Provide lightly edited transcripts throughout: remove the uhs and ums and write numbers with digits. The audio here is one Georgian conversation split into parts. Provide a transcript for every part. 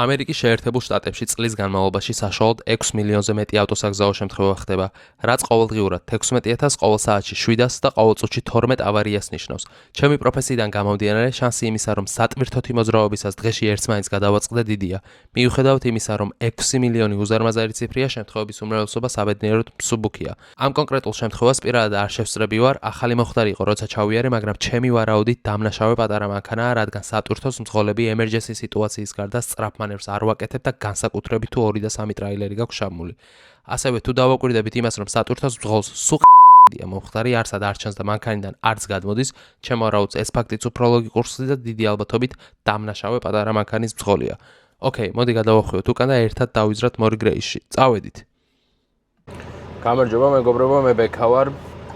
ამერიკის შეერთებულ შტატებში წლის განმავლობაში საშუალოდ 6 მილიონზე მეტი ავტოსაგზაო შემთხვევა ხდება, რაც ყოველდღიურად 16,000 ყოველ საათში 700 და ყოველ წუთში 12 ავარიას ნიშნავს. ჩემი პროფესიიდან გამომდინარე, შანსი იმისა, რომ სატვირთოთი მოძრაობისას დღეში ერთს მაინც გადავაწყდე დიდია. მიუხედავად იმისა, რომ 6 მილიონი უზარმაზარი ციფრია, შემთხვევების უმრავლესობა საბედნიეროდ მსუბუქია. ამ კონკრეტულ შემთხვევას პირადად არ შევსწრები ვარ, ახალი მოხდარი იყო, როცა ჩავიარე, მაგრამ ჩემი ვარაუდით დამნაშავე პატარა მანქანაა, რადგან სატვირთოს მძღოლები ემერჯენსი სიტუაციის გარდა სწრაფ მანევრს არ ვაკეთებ და განსაკუთრებით თუ 2 და 3 ტრაილერი გაქვს შამული. ასევე თუ დავაკვირდებით იმას, რომ სატვირთოს მძღოლს სუყდია მომხდარი არსად არ ჩანს და მანქანიდან არც გადმოდის, ჩემ ვარაუდს ეს ფაქტიც უფრო ლოგიკურსი და დიდი ალბათობით დამნაშავე პატარა მანქანის მძღოლია. ოკეი, მოდი გადავახვიოთ უკან და ერთად დავიზრათ მორიგ რეისში. წავედით. გამარჯობა მეგობრებო, მე ბექა ვარ.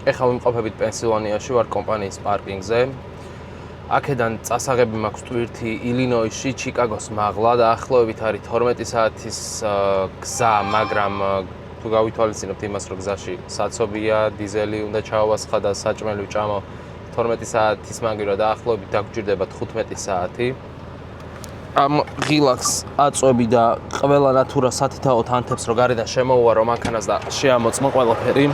ეხლა ვიმყოფებით პენსილვანიაში, ვარ კომპანიის პარკინგზე. აქედან წასაღები მაქვს ტვირთი ილინოისში, ჩიკაგოს მაღლა და ახლოვებით არის 12 საათის გზა, მაგრამ თუ გავითვალისწინებთ იმას, რომ გზაში საცობია, დიზელი უნდა ჩავასხა და საჭმელი ვჭამო 12 საათის მაგივრად ახლოვებით დაგჭირდება 15 საათი. ამ ღილაკს აწვევი და ყველა ნატურა სათითაოდ ანთებს, რომ გარედან შემოუვარო მანქანას და შეამოწმო ყველაფერი.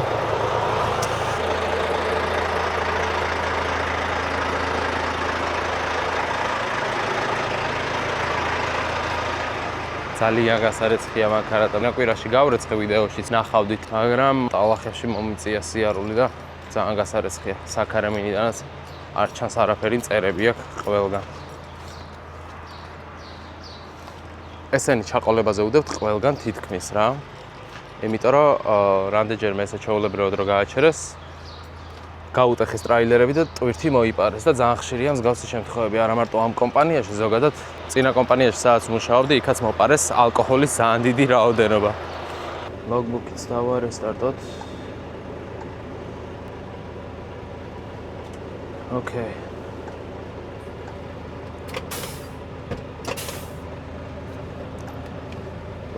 ძალიან გასარეცხია მანქანა და კვირაში გავრეცხე ვიდეოშიც ნახავდით, მაგრამ ტალახებში მომიწია სიარული და ძალიან გასარეცხია. საქარემინიდანაც არ ჩანს არაფერი, მწერები აქვს ყველგან. ესენი ჩაყოლებაზე ვდებთ ყველგან თითქმის რა. იმიტომ რომ რამდენჯერმე ესე ჩაულებრივად რო გააჩერეს, გაუტეხეს ტრაილერები და ტვირთი მოიპარეს და ძალიან ხშირია მსგავსი შემთხვევები, არა მარტო ამ კომპანიაში, ზოგადად წინა კომპანიაში სადაც მუშაობდი, იქაც მოპარეს ალკოჰოლის ძალიან დიდი რაოდენობა. ლოგბუქიც დავარესტარტოთ. ოკეი.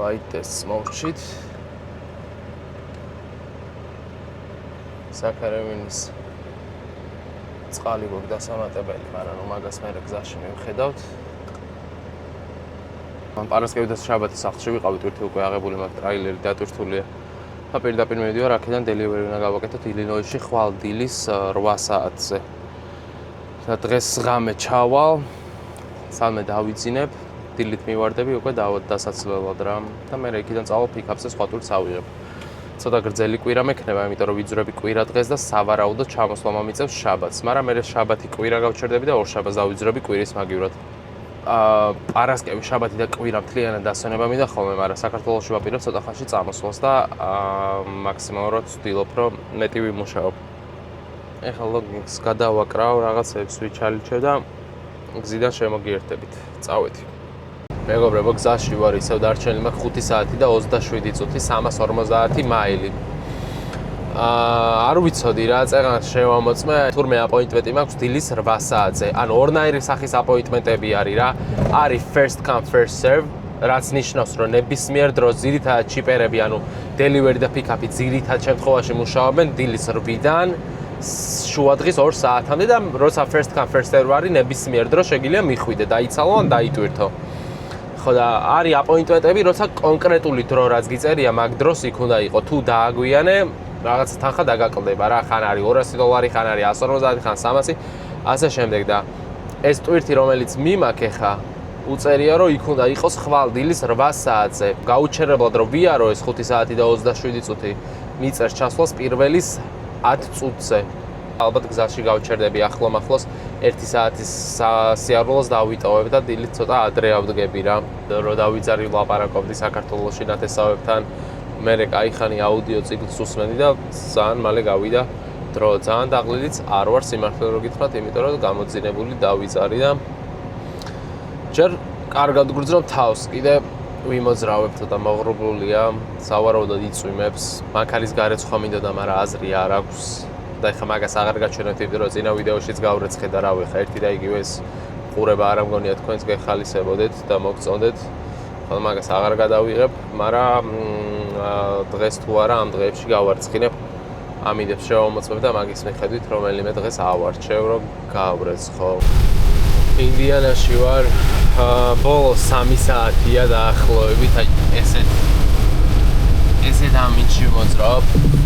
ვაიტეს მოვჭით. საქარემინის წყალი გვაქვს დასამატებელი, მაგრამ რომ მაგას მე გზაში მივხედავთ. ამ პარასკევი და შაბათის სახლში ვიყავით, თვითონ უკვე აღებული მაგ ტრაილერი დატვირთულია. და პირდაპირ მივიდივარ აქედან დელივერი უნდა გავაკეთოთ ილინოისში ხვალ დილის 8 საათზე. და დღეს ღამე ჩავალ, სანამ დავიძინებ, დილით მივარდები უკვე დასაცლელად რა. და მე იქიდან წავალ პიკაპზე სხვა ტურს ავიღებ. ცოტა გრძელი კვირა მექნება, იმიტომ რომ ვიძვრები კვირა დღეს და სავარაუდოდ ჩამოსვლა მომიწევს შაბათს, მაგრამ მე შაბათი კვირა გავჩერდები და ორ შაბათს დავიძვრები კვირის მაგივრად. პარასკევი, შაბათი და კვირა მთლიანად დასვენება მინდა ხოლმე, მაგრამ საქართველოში ვაპირებ ცოტა ხანში წამოსვლას და მაქსიმალურად ვცდილობ, რომ მეტი ვიმუშაობ. ეხლა ლოგინგს გადავაკრავ, რაღაცებს ვიჩალიჩებ და გზიდან შემოგიერთებით. წავედი. მეგობრებო, გზაში ვარ, ისევ დარჩენილი მაქვს 5 საათი და 27 წუთი, 350 მაილი. არ ვიცოდი რა, წეგანს შევამოწმე, თურმე აპოინტმენტი მაქვს დილის 8 საათზე. ანუ ორნაირი სახის აპოინტმენტები არის რა. არის first come first serve, რაც ნიშნავს, რომ ნებისმიერ დროს ძირითადად ჩიპერები, ანუ დელივერი და პიკაპი ძირითად შემთხვევაში მუშაობენ დილის 8-დან შუადღის 2 საათამდე და როცა first come first serve არის, ნებისმიერ დროს შეგიძლია მიხვიდე, დაიცალო ან დაიტვირთო. ხო და არის აპოინტმენტები, როცა კონკრეტული დრო რაც გიწერია, მაგ დროს იქ უნდა იყო, თუ დააგვიანე, რაღაც თანხა დაგაკლდება რა, ხან არის $200, ხან არის 150, ხან 300, ასე შემდეგ და ეს ტვირთი, რომელიც მიმაქ ხა, უწერია, რომ იქ უნდა იყოს ხვალ დილის 8 საათზე. გაუჩერებლად რომ ვიარო ეს 5 საათი და 27 წუთი, მიწერს ჩასვლას პირველის 10 წუთზე. ალბათ გზაში გავჩერდები ახლომახლოს 1 საათის სიარულოს დავიტოვებ და დილით ცოტა ადრე ავდგები რა. რომ დავიძარი ვლაპარაკობდი საქართველოში ნათესავებთან, მე კაიხანი აუდიო ციკლს უსმენდი და ძალიან მალე გავიდა დრო. ძალიან დაღლილიც არ ვარ სიმართლე რო გითხრათ, იმიტომ რომ გამოძინებული დავიძარი და ჯერ კარგად გრძნობ თავს, კიდე ვიმოძრავებ ცოტა მოღრუბლულია, სავარაუდოდ იწვიმებს, მანქანის გარეცხვა მინდოდა, მაგრამ აზრი არ აქვს. და ეხლა მაგას აღარ გაჩვენებთ, იმიტომ რომ წინა ვიდეოშიც გავრეცხე და რავი, ხა ერთი და იგივე ეს ყურება არ ამგონია თქვენს გეხალისებოდეთ და მოგწონდეთ. ხოლო მაგას აღარ გადავიღებ, მაგრამ დღეს თუ არა ამ დღეებში გავარცხინებ. ამიდებს შევამოწმებ და მაგის მიხედვით რომელიმე დღეს ავარჩევ, რომ გავრეცხო. ინდიანაში ვარ. ბოლო 3 საათია დაახლოებით, ესეთ ამინში მოძრაობ,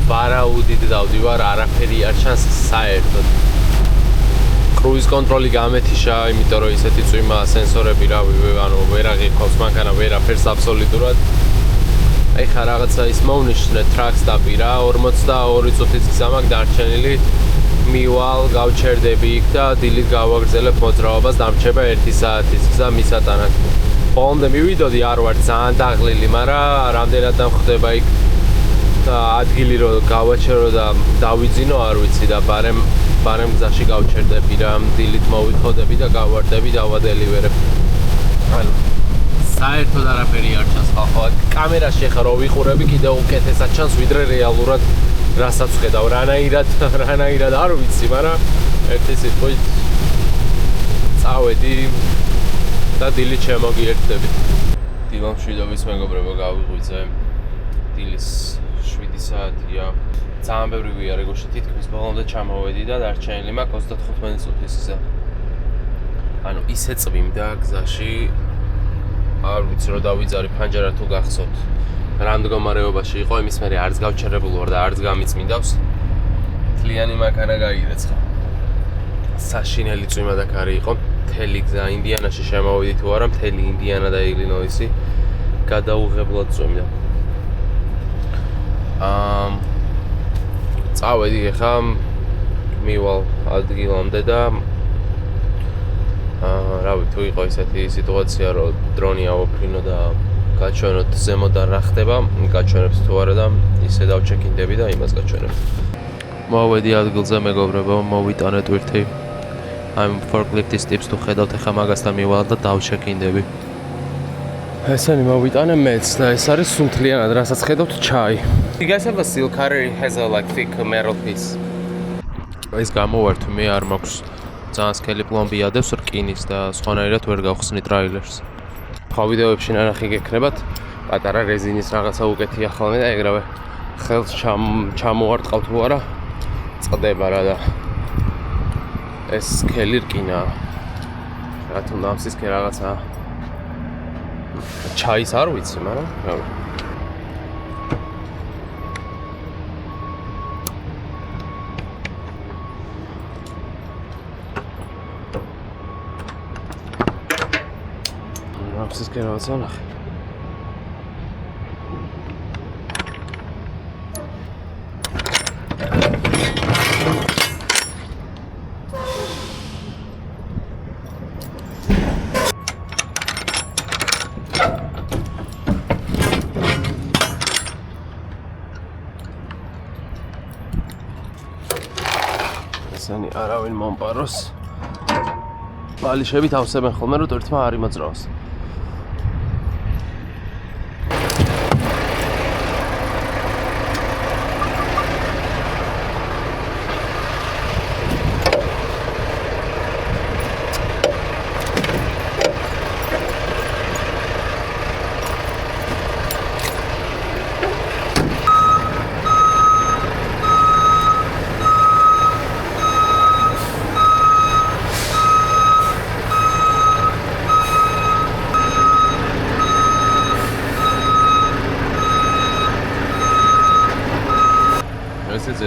ვარაუდით დავდივარ, არაფერი არ ჩანს საერთოდ. კრუიზ კონტროლი გამეთიშა, იმიტომ რომ ისეთი წვიმა სენსორები ანუ ვერ აღიქვავს მანქანა ვერაფერს აბსოლუტურად. აი ხა რაღაცა ის მოვნიშნე ტრაქს დაპირა, 42 წუთის გზა მაქვს დარჩენილი. მივალ, გავჩერდები იქ და დილით გავაგრძელებ მოძრაობას, დამრჩება 1 საათის გზა მისატანად. ბოლომდე მივიდოდი, არ ვარ ძალიან დაღლილი, მაგრამ რამდენად დამხვდება იქ და ადგილი რომ გავაჩერო და დავიძინო, არ ვიცი და ბარემ გზაში გავჩერდები რა, დილით მოვიხოდები და გავვარდები და ვადელივერებ. ანუ საერთოდ არაფერი არ ჩანს ხალხო. კამერაში ხა რო ვიყურები, კიდევ უკეთესად ჩანს ვიდრე რეალურად. რასაც ვხედავ, რანაირად არ ვიცი, მაგრამ ერთი სიტყვით წავედი და დილით შემოგიერთდებით. დილამშვიდობის მეგობრებო, გავიღვიძე. დილის 7 საათია. ძალიან ბევრი ვიარე გუშინ თითქმის ბოლომდე ჩამოვედი და დარჩენილი მაქვს 35 წუთის გზა. ანუ ისე წვიმდა გზაში, არ ვიცი რომ დავიძარი ფანჯარა თუ გახსოვთ. რა მდგომარეობაში იყო, იმის მერე არც გავჩერებული ვარ და არც გამიწმინდავს. თლიანი მანქანა გაიგრეცხა. საშინელი წვიმა და კარი იყო. მთელი გზა ინდიანაში შემოვიდი თუ არა, მთელი ინდიანა და ილინოისი გადაუღებლად წვიმდა. წავედი ხა მივალ ადგილამდე და რავი, თუ იყო ისეთი სიტუაცია, რომ დრონი ავოფრინო და გაჩვენოთ ზემოდან რა ხდება, გაჩვენებს თუ არა და ისე დავჩეკინდები და იმას გაჩვენებ. მოვედი ადგილზე მეგობრებო, მოვიტანეთ ვირთი. I'm forklift-ის ტიპს თუ ხედავთ ახლა მაგასთან მივალ და დავჩეკინდები. ესენი მოვიტანე მეც და ეს არის სუნთლიანად, რასაც ხედავთ ჩაი. You guys have a steel cutter, it has a like thick metal piece. ეს გამოვართ მე არ მაქვს ძალიან სქელი პლომბი ადევს რკინის და სხვანაირად ვერ გავხსნი ტრაილერს. ხო ვიდეოებში ნანახი გექნებათ, პატარა რეზინის რაღაცა უკეთია ხოლმე და ეგრევე ხელს ჩამოვარტყავ თუ არა, წდება რა და ეს სქელი რკინაა. რა თუნდა ამ სისქე რაღაცა ჩაის არ ვიცი, მაგრამ რავი. სისქე რაღაცა ნახე. ესენი არავინ მომპაროს. ბალიშებით ავსებენ ხოლმე, რომ ერთმა არ იმოძრაოს.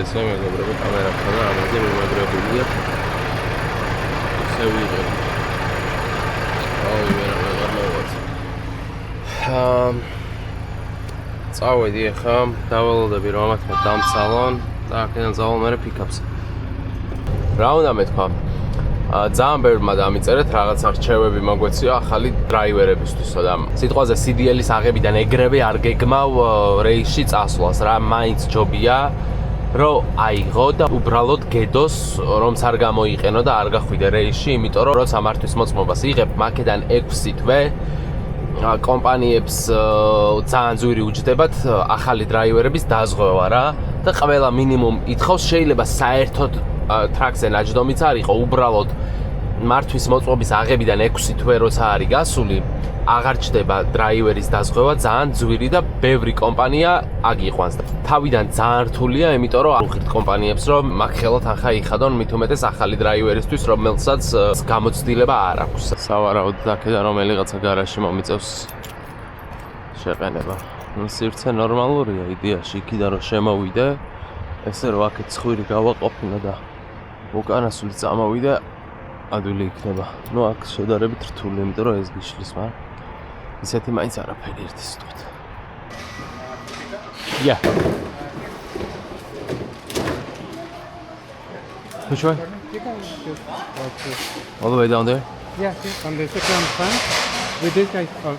ეს მეგობრებო, კამერა ხდება, ამაზე მიმაგრებულია. ისე ვიღებ. აუ, ვერ მოვაწყ. წავედი ახლა, დაველოდები რომ ამათმა დამცალონ და აქედან წავალ მერე პიკაპს. რა უნდა მეთქვა? ძალიან ბევრმა დამიწერეთ რაღაცა რჩევები მოგვეციო ახალი დრაივერებისთვისო და სიტყვაზე CDL-ის აღებიდან ეგრევე არ გეგმავ რეისში წასვლას, რა მაინც ჯობია რომ აიღო და უბრალოდ გედოს, რომც არ გამოიყენო და არ გახვიდე რეისში, იმიტომ რომ როცა მართვის მოწმობას იღებ, მაქედან 6 თვე კომპანიებს ძალიან ძვირი უჯდებათ ახალი დრაივერების დაზღვევა რა და ყველა მინიმუმ ითხოვს, შეიძლება საერთოდ ტრაქზე ნაჯდომიც არ იყო, უბრალოდ მართვის მოწმობის აღებიდან 6 თვე როცა არის გასული, აღარ ჩდება დრაივერის დაზღვევა, ძალიან ძვირი და ბევრი კომპანია აგიყვანს. თავიდან ძალიან რთულია, იმიტომ რომ აღხირთ კომპანიებს, რომ მაგ ხელოთ ახლა იხადონ მით უმეტეს ახალი დრაივერისთვის, რომელსაც გამოცდილება არ აქვს. სავარაუდოდ აქედან რომელიღაცა გარაჟში მომიწევს შეყენება. სივრცე ნორმალურია იდეაში, იქიდან რომ შემოვიდე, ესე რომ აქეთ ცხვირი გავაყოფინო და უკანასული წამოვიდე, ადვილი იქნება. ნუ აქ შედარებით რთული, იმიტომ რომ ეს გიშლის, მაგრამ ისეთი მაინც არაფერი ერთი სიტყვით. Yeah. Which way? All the way down there? Yeah, on the second front with this guy. Oh,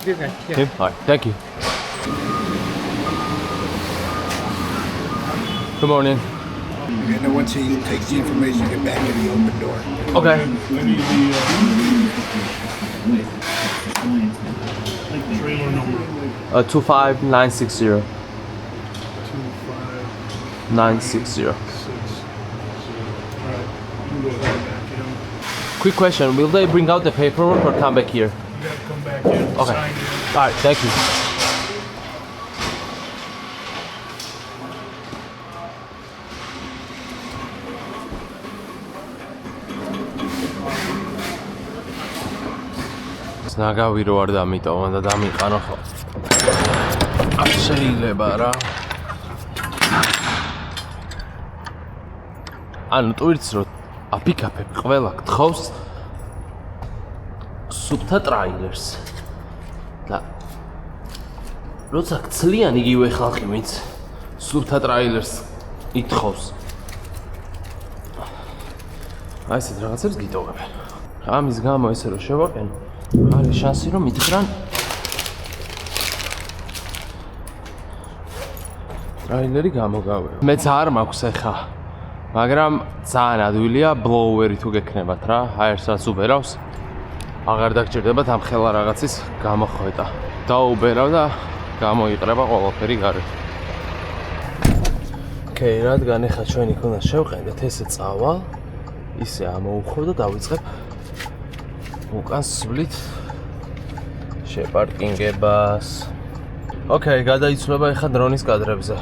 this guy. Yeah. Him? Alright, thank you. Good morning. And then once he takes the information, get back in the open door. Okay. Trailer number 25960. 960. Alright, you can go ahead back in. Quick question, will they bring out the paperwork or come back here? You gotta come back in. Okay. Sign in. Alright, thank you. ნაგავი რო არ დამიტოვა და დამიყანო ხო. არ შეიძლება რა. ანუ ტვირთს რო აპიკაპებ ყველა გთხოვს სუფთა ტრაილერს. და როცა გცლიან იგივე ხალხი ვინც სუფთა ტრაილერს ითხოვს. აი ესეთ რაღაცებს გიტოვებენ. ამის გამო ესე რომ შევაყენო არის შანსი რომ მითხრან ტრაილერი გამოგავეო. მეც არ მაქვს ახლა, მაგრამ ძალიან ადვილია ბლოუერი თუ გექნებათ რა, აერსაც უბერავს. აღარ დაგჭირდებათ ამ ხელა რაღაცის გამოხვეტა. დაუბერავ და გამოიყრება ყველაფერი გარეთ. ოკეი, რადგან ახლა ჩვენი ქონა შევყენდეთ, ესე წავალ, ისე ამოუხო და დავიწყებ უკან სვლით შეპარკინგებას. ოკეი, გადაიცვლება ახლა დრონის კადრებზე.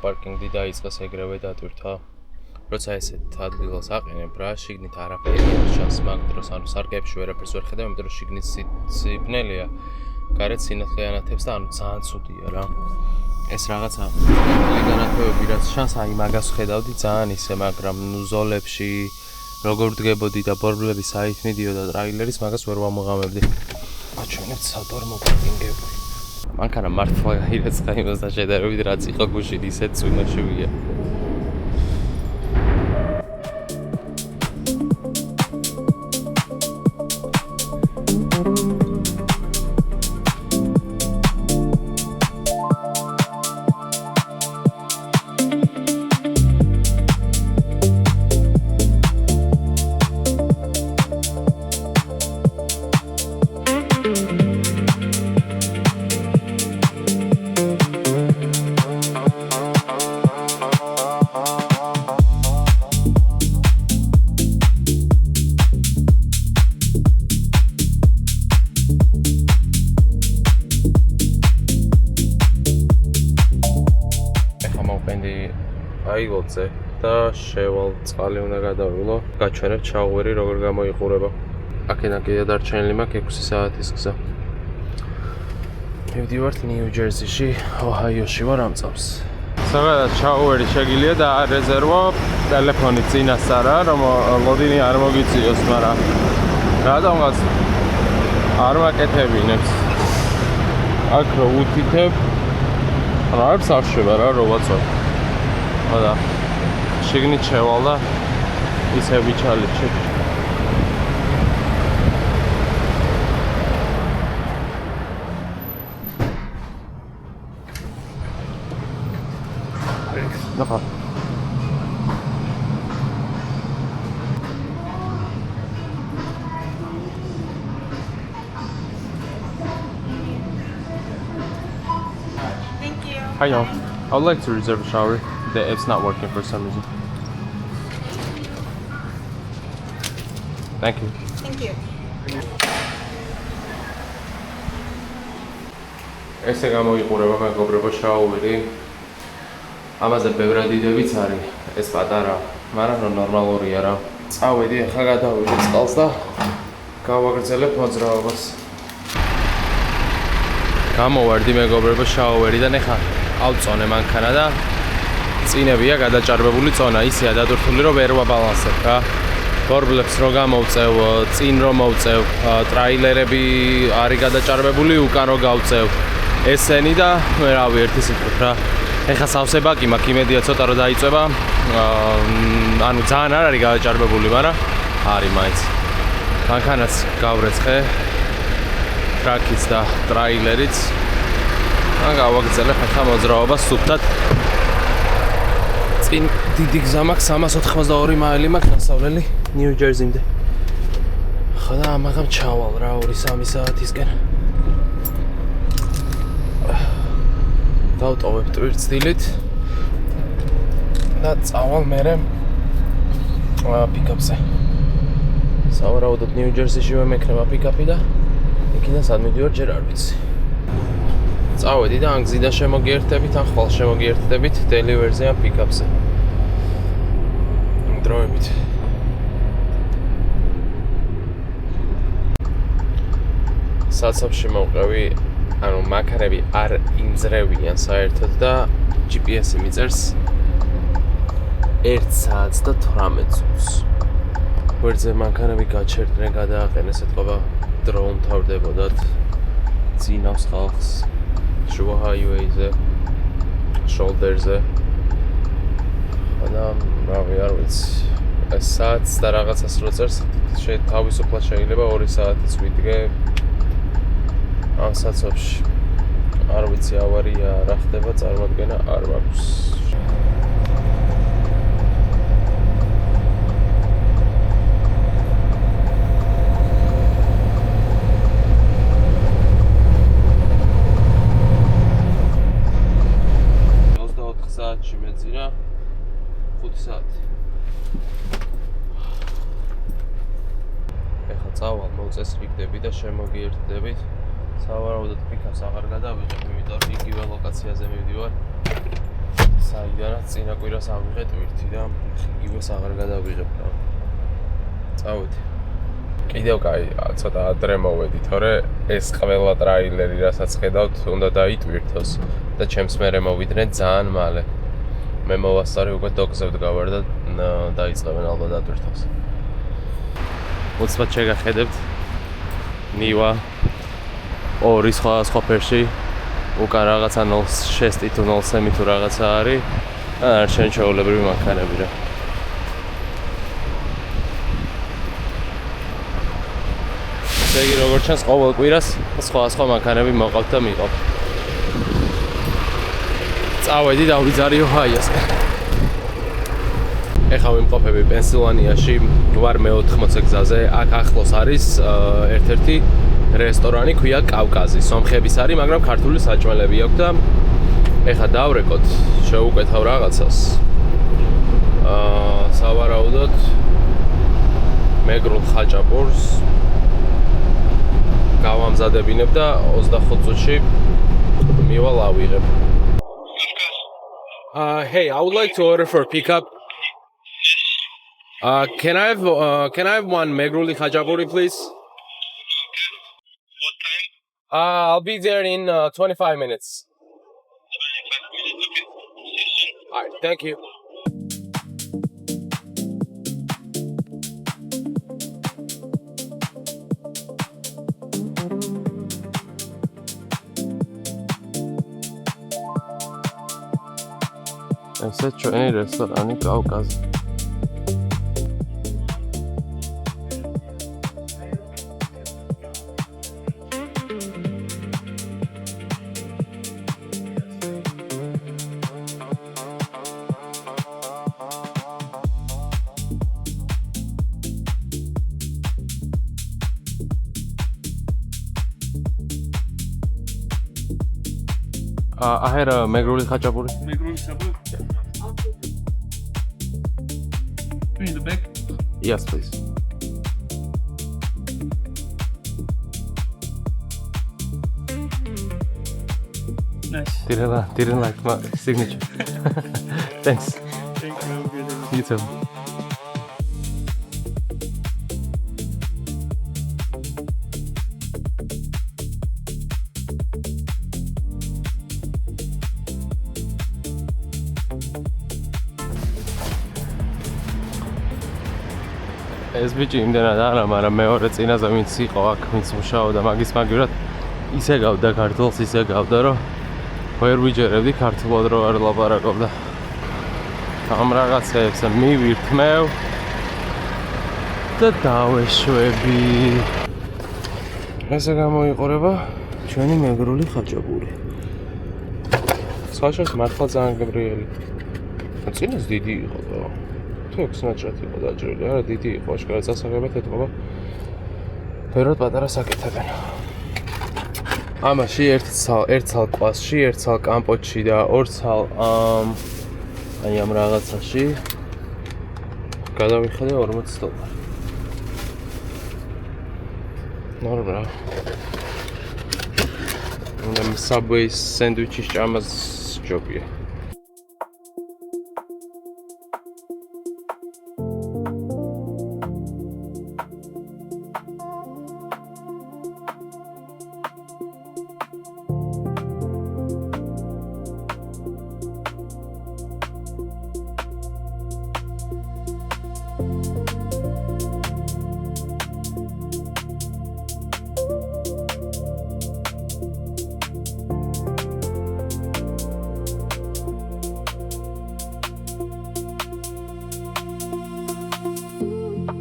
პარკინგი დაიწყეს ეგრევე დატვირთა. როცა ესეთ ადგილას აყენებ რა, შიგნით არაფერი არ ჩანს მაგ დროს, ანუ სარკეებში ვერაფერს ვერ ხედავ, იმიტომ რომ შიგნით სიბნელია, გარეთ სინათლიანათებს და ანუ ძალიან ცუდია რა. ეს რაღაცა განათებები რაც ჩანს, აი მაგას ხედავდი ძალიან ისე, მაგრამ ნუ ზოლებში როგორ დგებოდი და ბორბლები საით მიდიოდა ტრაილერის, მაგას ვერ ვამოღამებდი. აჩვენებთ სატორმო პარკინგები. მანქანა მართლა გაირეცხა იმასთან შედარებით, რაც იყო გუშინ ისეთ წვიმაში ვია. ყენდი აიღოძე და შევალ წყალი უნდა გადავილო. გაჩვენებ ჩაუვერი როგორ გამოიყურება. აქედან კიდე დარჩენილი მაქვს 6 საათის გზა. მივდივართ ნიუ-ჯერსიში, ოჰაიოში ვარ ამ წამს. საგადად ჩაუვერი შეგიძლია და რეზერვო ტელეფონი წინასწარ რომ ლოდინი არ მოგიწიოს, მაგრამ რადგანაც არ მაკეთებინებს. აქ რო უთითებ, არც არ შევა რა რო ვაწვევ. ხოდა შიგნით შევალ და ისე ვიჩალე. No problem. Thank you. Hi y'all. I would like to reserve a shower. The app's not working for some reason. Thank you. Thank you. ესე გამოიყურება მეგობრებო შაუვერი. ამაზე ბევრად დიდებიც არის, ეს პატარა, მაგრამ ნორმალურია რა. წავედი, ახლა გადავიდე წყალს და გავაგრძელებ მოძრაობას. გამოვარდი მეგობრებო შაუვერიდან, ახლა ავწონე მანქანა და წინებია გადაჭარბებული წონა, ისეა დადურთული რომ ვერ ვაბალანსებ რა. გორბლებს რო გამოვწევ, წინ რო მოვწევ, ტრაილერები არის გადაჭარბებული, უკან რო გავწევ. ესენი და მერავი ერთი სიტყვით რა. ეხა სავსე ბაკი მაქვს, იმედია ცოტა რომ დაიწვება. ანუ ძალიან არ არის გადაჭარბებული, მაგრამ არის მაინც. მანქანაც გავრეცხე. ტრაკიც და ტრაილერიც. ან გავაგრძელებ ახლა მოძრაობას სუფთად. წინ დიდი გზა მაქვს, 382 მაილი მაქვს დასავლელი ნიუ-ჯერსიმდე. ხოდა ამაღამ ჩავალ რა 2-3 საათისკენ. დავტოვებ ტვირთდილით და წავალ მერე პიკაპზე. სავარაუდოდ ნიუ-ჯერსიში მეკნება პიკაპი და იქიდან სად მივდივარ ჯერ არ ვიცი. წავედი და ან გზიდან შემოგიერთდებით, ან ხვალ შემოგიერთდებით დელივერზე ან პიკაპზე. დროებით. საცობში მოვყევი, ანუ მანქანები არ იმძრევიან საერთოდ და GPS-ი მიწერს 1 საათს და 18 წუთს. გვერდზე მანქანები გაჩერდნენ, გადააყენეს, ეთქობა დრო უმთავრდებოდათ წინავს ხალხს შუა ჰაივეიზე, შოლდერზე. და რავი არ ვიცი, ეს საათს და რაღაცას რო წერს, თავისუფლად შეიძლება 2 საათიც ვიდგე ამ საცობში. არ ვიცი ავარია რა ხდება, წარმოადგენა არ მაქვს. საათში მეძინა 5 საათი. ეხლა წავალ მოწესრიგდები და შემოგიერთდებით. სავარაუდოდ პიკაპს აღარ გადავიღებ, იმიტომ რომ იგივე ლოკაციაზე მივდივარ. საიდანაც წინა კვირას ავიღეთ ვირთი და იგივეს აღარ გადავიღებ რა. წავედი. კიდევ კაი, ცოტა ადრე მოვედი, თორე ეს ყველა ტრაილერი, რასაც ხედავთ, უნდა დაიტვირთოს და ჩემს მერე მოვიდნენ ძალიან მალე. მე მოვასწარე უკვე დოკზე ვდგავარ და დაიწყებენ ალბათ დატვირთოს. უცბად შეგახედებთ ნივა 2 სხვა ფერში, უკან რაღაცა 06 თუ 07 თუ რაღაცა არის. შენ ჩაოლებრივი მანქანები რა. იგი როგორც ჩანს ყოველ კვირას სხვა მანქანები მოყავთ და მიყავთ. წავედი და ვიზარი ოჰაიოსკენ. ეხლა ვიმყოფები პენსილვანიაში, ვარ მე-80 გზაზე. აქ ახლოს არის ერთ-ერთი რესტორანი, ქვია კავკაზი. სომხების არის, მაგრამ ქართული საჭმელები აქვს და ეხლა დავრეკოთ, შევუკეთავ რაღაცას. სავარაუდოდ მეგრულ ხაჭაპურს გავამზადებინებ და 25 წუთში მივალ ავიღებ. Hey, I would like to order for pickup. Can I have one Megruli Khajapuri, please? What time? I'll be there in 25 minutes. 25 minutes. Okay. Session. All right, thank you. ესე ჩვენი რესტორანი კავკაზი. I had a Megruli Khachapuri. Megruli sabur. In the back. Yes, please. Nice. Didn't like my signature. Thanks. Thank you. You too. ეს ბიჭი იმდენად არა, მაგრამ მეორე წინაზე ვინც იყო აქ, ვინც მუშაობდა მაგის მაგივრად, ისე გავდა ქართულს, ისე გავდა, რომ ვერ ვიჯერებდი ქართულად რო არ ლაპარაკობდა. ამ რაღაცებს მივირთმევ და დავეშვები. ესე გამოიყურება ჩვენი მეგრული ხაჭაპური. საშოს მართლა ძალიან გემრიელი. წინას დიდი იყო და ექსნაჭრად იყო დაჭრილი, არა დიდი იყო, აშკარად სასაღებად ეთყობა. ფერად პატარა საკეთებენ. ამაში ერთ ცალ კვასში, ერთ ცალ კამპოტში და ორ ცალ აი ამ რაღაცაში გადავიხადე 40 დოლარი. ნორმა. უნდა Subway სენდვიჩის ჭამას ჯობია.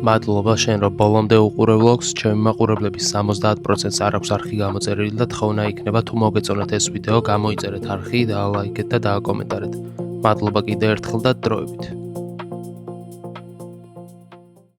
მადლობა შენ რომ ბოლომდე უყურე ვლოგს, ჩემი მაყურებლების 70%-ს არ აქვს არხი გამოწერილი და თხოვნა იქნება თუ მოგეწონათ ეს ვიდეო, გამოიწერეთ არხი, დაალაიქეთ და დააკომენტარეთ. მადლობა კიდევ ერთხელ და დროებით.